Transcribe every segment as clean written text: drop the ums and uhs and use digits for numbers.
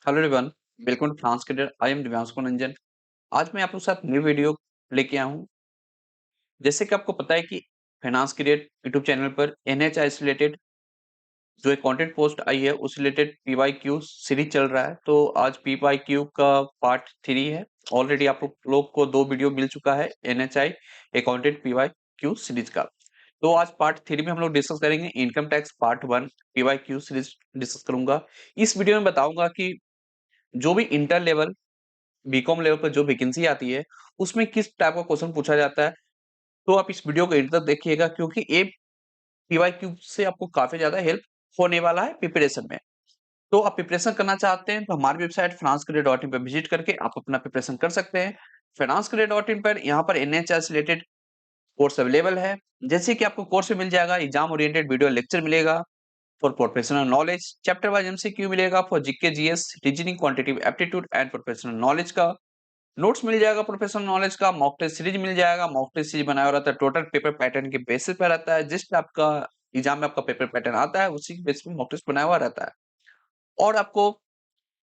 Hello everyone, welcome to France career. I am Divyansh Ranjan. आज मैं आप लोगों के साथ न्यू वीडियो लेके आया हूँ। जैसे कि आपको पता है कि फाइनेंस कैरियर यूट्यूब चैनल पर एनएचआई से रिलेटेड जो एक कंटेंट पोस्ट आई है उस रिलेटेड पीवाईक्यू सीरीज चल रहा है। तो आज पीवाईक्यू का पार्ट 3 है। ऑलरेडी आप लोग को 2 वीडियो मिल चुका है एनएचआई एक कंटेंट पीवाईक्यू सीरीज का। तो आज पार्ट 3 में हम लोग डिस्कस करेंगे income tax part 1 PYQ series discuss करूंगा। इस वीडियो में बताऊंगा कि जो भी इंटर लेवल बीकॉम लेवल पर जो वैकेंसी आती है, उसमें किस टाइप का क्वेश्चन पूछा जाता है। तो आप इस वीडियो को एंड तक देखिएगा क्योंकि ये पीवाईक्यू से आपको काफ़ी ज़्यादा हेल्प होने वाला है प्रिपरेशन में। तो आप प्रिपरेशन करना चाहते हैं तो हमारी वेबसाइट finanscareer.in पे विजिट करके आप अपना प्रिपरेशन कर सकते हैं। finanscareer.in पर यहाँ पर एनएचआर से रिलेटेड कोर्स अवेलेबल है। जैसे कि आपको कोर्स में मिल जाएगा एग्जाम ओरिएंटेड वीडियो लेक्चर मिलेगा, for professional knowledge chapter wise MCQ मिलेगा, for GK GS reasoning quantitative aptitude and professional knowledge का नोट्स मिल जाएगा, प्रोफेशनल नॉलेज का मॉक टेस्ट सीरीज मिल जाएगा। मॉक टेस्ट सीरीज बनाया रहता है टोटल पेपर पैटर्न के बेसिस पे रहता है। जिस आपका एग्जाम में आपका पेपर पैटर्न आता है उसी के बेसिस पे मॉक टेस्ट बनाया हुआ रहता है। और आपको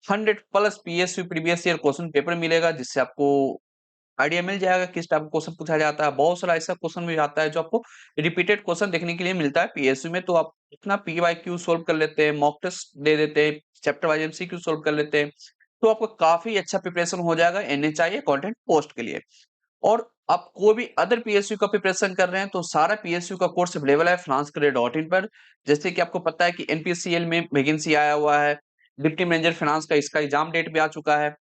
100 plus PSU previous year question paper मिलेगा जिससे आपको आइडिया मिल जाएगा किस टाइप का क्वेश्चन पूछा जाता है। बहुत सारा ऐसा क्वेश्चन भी आता है जो आपको रिपीटेड क्वेश्चन देखने के लिए मिलता है पीएसयू में। तो आप इतना पीवाईक्यू सोल्व कर लेते हैं, मॉक टेस्ट दे देते हैं, चैप्टर वाइज एमसीक्यू सोल्व कर लेते हैं, तो आपको काफी अच्छा प्रिपरेशन हो जाएगा एनएचआई कंटेंट पोस्ट के लिए। और आप कोई भी अदर पीएसयू का प्रिपरेशन कर रहे हैं तो सारा पीएसयू का कोर्स अवेलेबल है finanscareer.in पर। जैसे कि आपको पता है कि एनपीसीएल में वैकेंसी आया हुआ है, डिप्टी मैनेजर फाइनेंस का इसका एग्जाम डेट भी आ चुका है।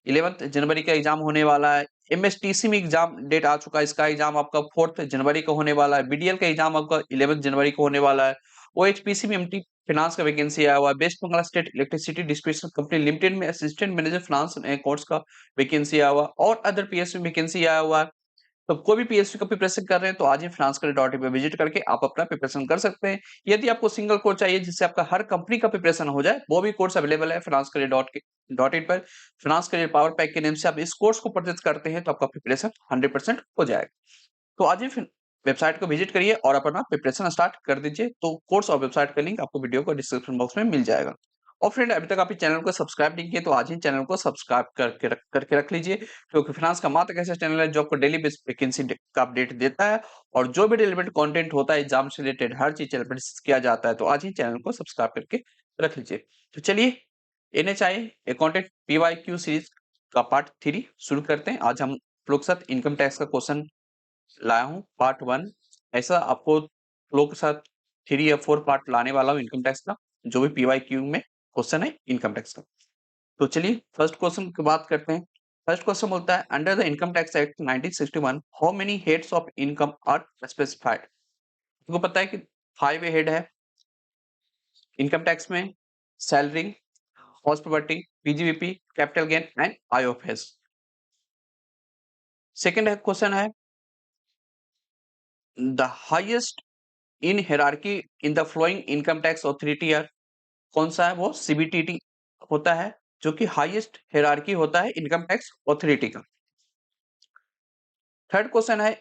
11 जनवरी का एग्जाम होने वाला है। एमएसटीसी में एग्जाम डेट आ चुका है, इसका एग्जाम आपका 4 जनवरी को होने वाला है। बीडीएल का एग्जाम आपका 11 जनवरी को होने वाला है। ओएचपीसी में एमटी फाइनेंस का वैकेंसी आया हुआ है। West Bengal state electricity distribution company limited में असिस्टेंट मैनेजर फाइनेंस कोर्स का वैकेंसी आया हुआ है और अदर पीएसयू में वैकेंसी आया हुआ है। तो कोई भी पीएसयू का प्रिपरेशन कर रहे हैं तो आज ही finanscareer.in पे विजिट करके आप अपना प्रिपरेशन कर सकते हैं। यदि आपको सिंगल कोर्स चाहिए जिससे आपका हर कंपनी का प्रिपरेशन हो जाए, वो भी कोर्स अवेलेबल है finanscareer.in पर। फाइनेंस करियर पावर पैक के नेम से आप इस कोर्स को परचेज करते हैं तो आपका प्रिपरेशन 100% हो जाएगा। तो आज ही वेबसाइट को विजिट करिए और अपना प्रिपरेशन स्टार्ट कर दीजिए। तो कोर्स और वेबसाइट का लिंक आपको वीडियो को डिस्क्रिप्शन बॉक्स में मिल जाएगा। और फ्रेंड, अभी तक आप इस चैनल को सब्सक्राइब नहीं किए तो आज ही चैनल को सब्सक्राइब करके रख लीजिए, क्योंकि फाइनेंस का मात्र एक ऐसा चैनल है जो आपको डेली बेस वैकेंसी का अपडेट देता है और जो भी रिलेवेंट कंटेंट होता है एग्जाम से रिलेटेड हर चीज चैनल पर डिस्कस किया जाता है। तो आज ही चैनल को सब्सक्राइब करके रख लीजिए। तो चलिए एनएचआई अकाउंटेंट पीवाईक्यू सीरीज का पार्ट 3 शुरू करते हैं। आज हम लोग के साथ इनकम टैक्स का क्वेश्चन लाया हूँ पार्ट 1। ऐसा आपको लोग के साथ 3 या 4 पार्ट लाने वाला हूँ इनकम टैक्स का, जो भी पीवाईक्यू में क्वेश्चन है इनकम टैक्स का। तो चलिए फर्स्ट क्वेश्चन की बात करते हैं। फर्स्ट क्वेश्चन बोलता है under the income tax act 1961 how many heads of income are specified. आपको पता है कि 5 हेड है इनकम टैक्स में: salary, house property, PGBP, capital gain and IOFS. Second question है the highest in hierarchy in the following income tax authority are. कौन सा है वो? सीबीटीटी होता है, जो कि हाईएस्ट हायरार्की होता है इनकम टैक्स अथॉरिटी का। थर्ड क्वेश्चन है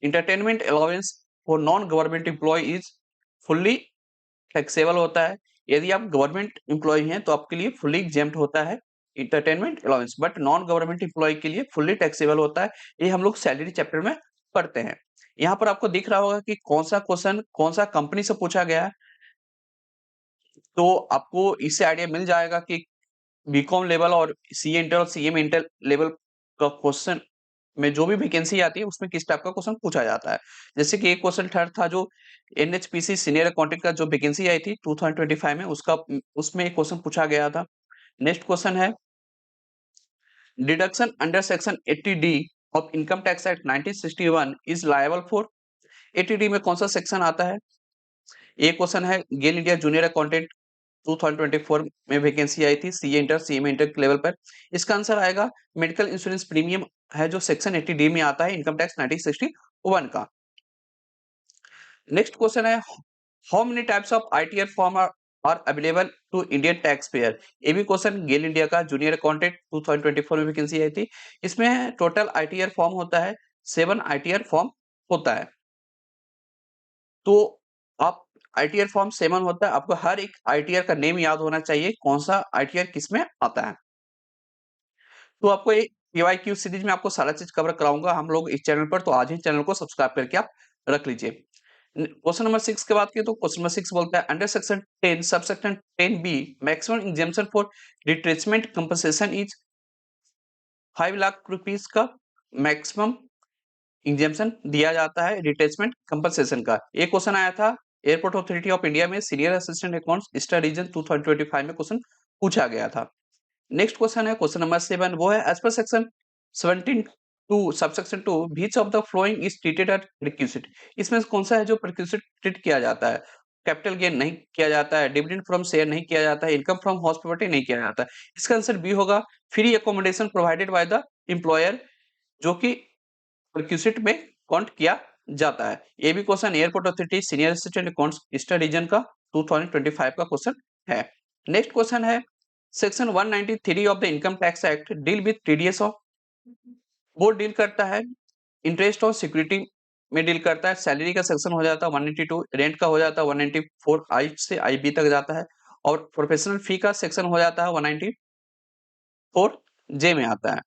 entertainment allowance for non government employee is fully taxable होता है। यदि आप गवर्नमेंट एम्प्लॉय हैं तो आपके लिए फुल्ली एग्जेम्प्ट होता है entertainment allowance, but non government employee के लिए फुल्ली टैक्सेबल होता है। ये हम लोग सैलरी चैप्टर में पढ़ते हैं। यहाँ पर आपको दिख रहा होगा कि कौन सा क्वेश्चन कौन सा कंपनी से पूछा गया है। तो आपको इससे आइडिया मिल जाएगा कि बीकॉम लेवल और सीए इंटर और सीएम इंटर लेवल का क्वेश्चन में जो भी वैकेंसी आती है उसमें किस टाइप का क्वेश्चन पूछा जाता है। जैसे कि एक क्वेश्चन थर्ड था जो एनएचपीसी सीनियर अकाउंटेंट का जो वैकेंसी आई थी 2025 में, उसका उसमें एक क्वेश्चन पूछा गया था। नेक्स्ट क्वेश्चन है deduction under section 80 D of income tax act 1961 is liable for. 80 D में कौन सा सेक्शन आता है? एक क्वेश्चन है गेल इंडिया जूनियर अकाउंटेंट 2024 में वैकेंसी आई थी सीए इंटर सीएम इंटर के लेवल पर। इसका आंसर आएगा मेडिकल इंश्योरेंस प्रीमियम है जो सेक्शन 80 डी में आता है इनकम टैक्स 1961 का। नेक्स्ट क्वेश्चन है how many types of ITR form are available to Indian tax payer. ये भी क्वेश्चन गेल इंडिया का जूनियर अकाउंटेंट 2024 में वैकेंसी आई थी। इसमें टोटल आईटीआर फॉर्म होता है 7 आईटीआर फॉर्म होता है। तो आप आईटीआर फॉर्म 7 होता है, आपको हर एक आईटीआर का नेम याद होना चाहिए, कौन सा आईटीआर किसमें आता है। तो आपको एक पीवाईक्यू सीरीज में आपको सारा चीज कवर कराऊंगा हम लोग इस चैनल पर, तो आज ही चैनल को सब्सक्राइब करके आप रख लीजिए। क्वेश्चन नंबर 6 की बात करें तो क्वेश्चन नंबर 6 बोलता है under section 10 subsection 10 B maximum exemption for retrenchment compensation is 5 lakh rupees का मैक्सिमम एग्जाम्पशन दिया जाता है रिट्रेसमेंट कंपनसेशन का। एक क्वेश्चन आया था एयरपोर्ट अथॉरिटी ऑफ इंडिया में senior assistant accounts eastern region 2025 में क्वेश्चन पूछा गया था। नेक्स्ट क्वेश्चन है क्वेश्चन नंबर 7, वो है as per section 17 two subsection 2 which of the following is treated as perquisite. इसमें से कौन सा है जो रिक्विजिट ट्रीट किया जाता है। कैपिटल गेन नहीं किया जाता है, डिविडेंड फ्रॉम शेयर नहीं किया जाता है, इनकम फ्रॉम हाउस प्रॉपर्टी नहीं किया जाता है। इसका आंसर बी होगा, free accommodation provided by the employer, जो कि रिक्विजिट में काउंट किया जाता है। ये भी question airport authority senior assistant accounts eastern reason का 2025 का क्वेश्चन है। नेक्स्ट क्वेश्चन है section 193 of the income tax act deal with TDS of, वो डील करता है इंटरेस्ट ऑन सिक्योरिटी में डील करता है। सैलरी का सेक्शन हो जाता है 192, रेंट का हो जाता है 194, आई से आईबी तक जाता है, और प्रोफेशनल फी का सेक्शन हो जाता है 194 जे में आता है।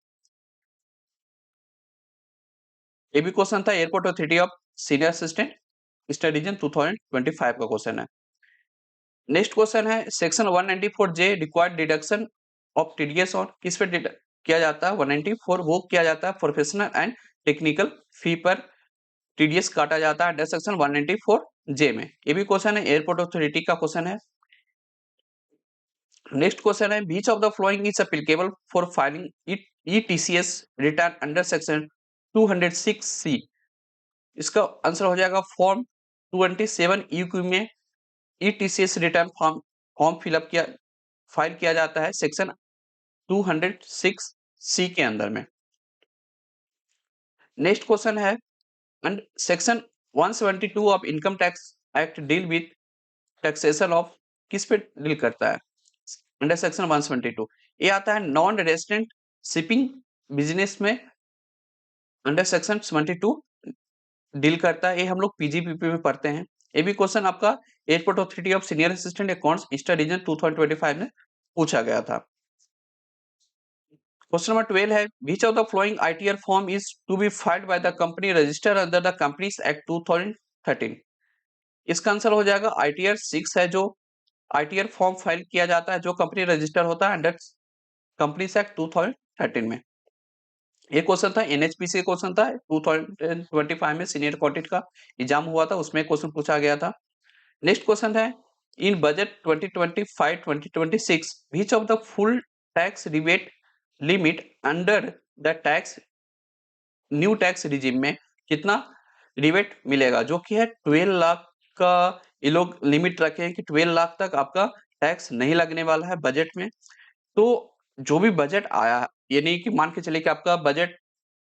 ये भी क्वेश्चन था airport authority of senior assistant eastern region 2025 का क्वेश्चन है। नेक्स्ट क्वेश्चन है section 194 J required deduction of TDS on, किस पे किया जाता है 194, वो किया जाता है प्रोफेशनल एंड टेक्निकल फी पर टीडीएस काटा जाता है अंडर सेक्शन 194 जे में। ये भी क्वेश्चन है एयरपोर्ट अथॉरिटी का क्वेश्चन है। नेक्स्ट क्वेश्चन है which of the following is applicable for filing ETCS return under section 206 C. इसका आंसर हो जाएगा फॉर्म 27 ईक्यू में ETCS return form form fill up किया फाइल किया जाता है सेक्शन 206 सी के अंदर में। नेक्स्ट क्वेश्चन है and section 172 of income tax act deal with taxation of, किस पे डील करता है अंडर सेक्शन 172। ये आता है नॉन रेजिडेंट शिपिंग बिजनेस में अंडर सेक्शन 72 डील करता है। ये हम लोग पीजीपीपी में पढ़ते हैं। ये भी क्वेश्चन आपका airport authority of senior assistant accounts eastern region 2025 में पूछा गया था। क्वेश्चन नंबर 12 है which of the following ITR form is to be filed by the company register under the companies act 2013। इसका आंसर हो जाएगा आईटीआर 6 है, जो आईटीआर फॉर्म फाइल किया जाता है जो कंपनी रजिस्टर होता है अंडर कंपनीज एक्ट 2013 में। ये क्वेश्चन था एनएचपीसी का क्वेश्चन था 2025 में सीनियर ऑडिट का एग्जाम हुआ था, उसमें क्वेश्चन पूछा गया था। नेक्स्ट क्वेश्चन है in budget 2025-2026 which of the full tax rebate limit under the tax new tax regime में कितना रिबेट मिलेगा, जो कि है 12 लाख का। ये लोग लिमिट रखे हैं कि 12 लाख तक आपका टैक्स नहीं लगने वाला है बजट में। तो जो भी बजट आया, ये नहीं कि मान के चलिए कि आपका बजट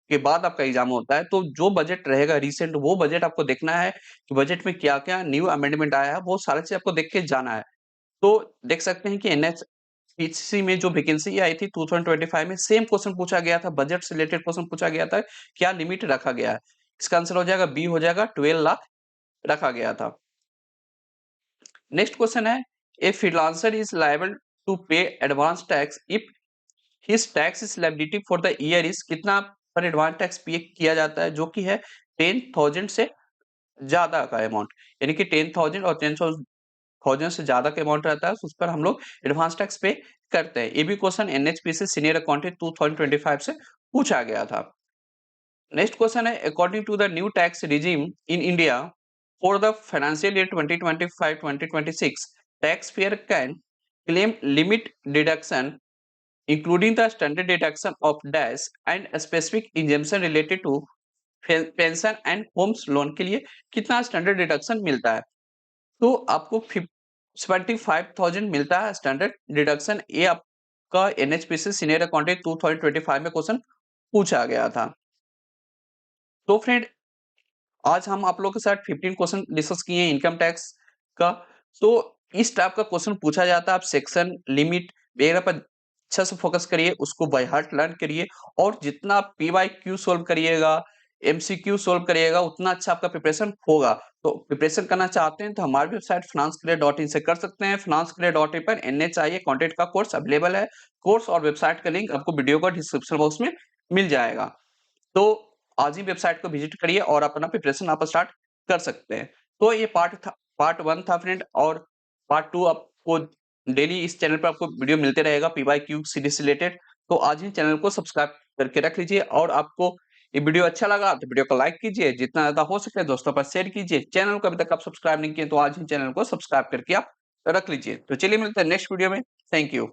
के बाद आपका एग्जाम होता है, तो जो बजट रहेगा रिसेंट वो बजट आपको देखना है कि बजट में क्या-क्या न्यू अमेंडमेंट आया है, वो सारी चीज़ आपको देख के जाना है। तो देख सकते हैं कि एनएचपीसी में जो वैकेंसी आई थी 2025 में सेम क्वेश्चन पूछा गया था, बजट से रिलेटेड क्वेश्चन पूछा गया था, क्या लिमिट रखा गया है? इसका आंसर हो जाएगा बी हो जाएगा 12 लाख रखा गया था। नेक्स्ट क्वेश्चन है a freelancer is liable to pay advance tax if his tax is liability for the year is, कितना पर एडवांस टैक्स पे किया जाता है, जो कि है 10,000 से ज्यादा का अमाउंट, यानी कि 10,000 और 10,000 से ज्यादा का अमाउंट रहता है तो उस पर हम लोग एडवांस टैक्स पे करते हैं। ये भी क्वेश्चन एनएचपीसी सीनियर अकाउंटेंट 2025 से पूछा गया था। नेक्स्ट क्वेश्चन है according to the new tax regime in India for the financial year 2025-2026 tax payer can claim limit deduction including the standard deduction of dash and a specific exemption related to pension and homes loan के लिए कितना standard deduction मिलता है। तो आपको 75,000 मिलता है standard deduction. ये आपका एनएचपीसी सीनियर अकाउंटेंट 2025 में क्वेश्चन पूछा गया था। तो फ्रेंड आज हम आप लोगों के साथ 15 क्वेश्चन डिस्कस किए हैं इनकम टैक्स का। तो इस टाइप का क्वेश्चन पूछा जाता है, आप सेक्शन लिमिट वगैरह पर अच्छा से फोकस करिए, उसको बाय हार्ट लर्न करिए, और जितना पीवाईक्यू सॉल्व करिएगा एमसीक्यू सॉल्व करिएगा, उतना अच्छा आपका प्रिपरेशन होगा। तो प्रिपरेशन करना चाहते हैं तो हमारी वेबसाइट financeclear.in से कर सकते हैं। financeclear.in पर NHIA कंटेंट का कोर्स अवेलेबल है। कोर्स और वेबसाइट का लिंक आपको वीडियो का डिस्क्रिप्शन बॉक्स में मिल जाएगा। तो आज ही वेबसाइट को विजिट करिए और अपना प्रिपरेशन आप स्टार्ट कर सकते हैं। तो ये पार्ट 1 था फ्रेंड, और पार्ट 2 आपको डेली इस चैनल पर आपको वीडियो मिलते रहेगा पीवाईक्यू सीरीज से रिलेटेड। तो आज ही चैनल को सब्सक्राइब करके रख लीजिए, और आपको ये वीडियो अच्छा लगा तो वीडियो को लाइक कीजिए, जितना ज़्यादा हो सके दोस्तों पर शेयर कीजिए। चैनल को अभी तक आप सब्सक्राइब नहीं किए तो आज ही चैनल को सब्सक्राइब करके आप रख लीजिए। तो चलिए मिलते हैं नेक्स्ट वीडियो में। Thank you.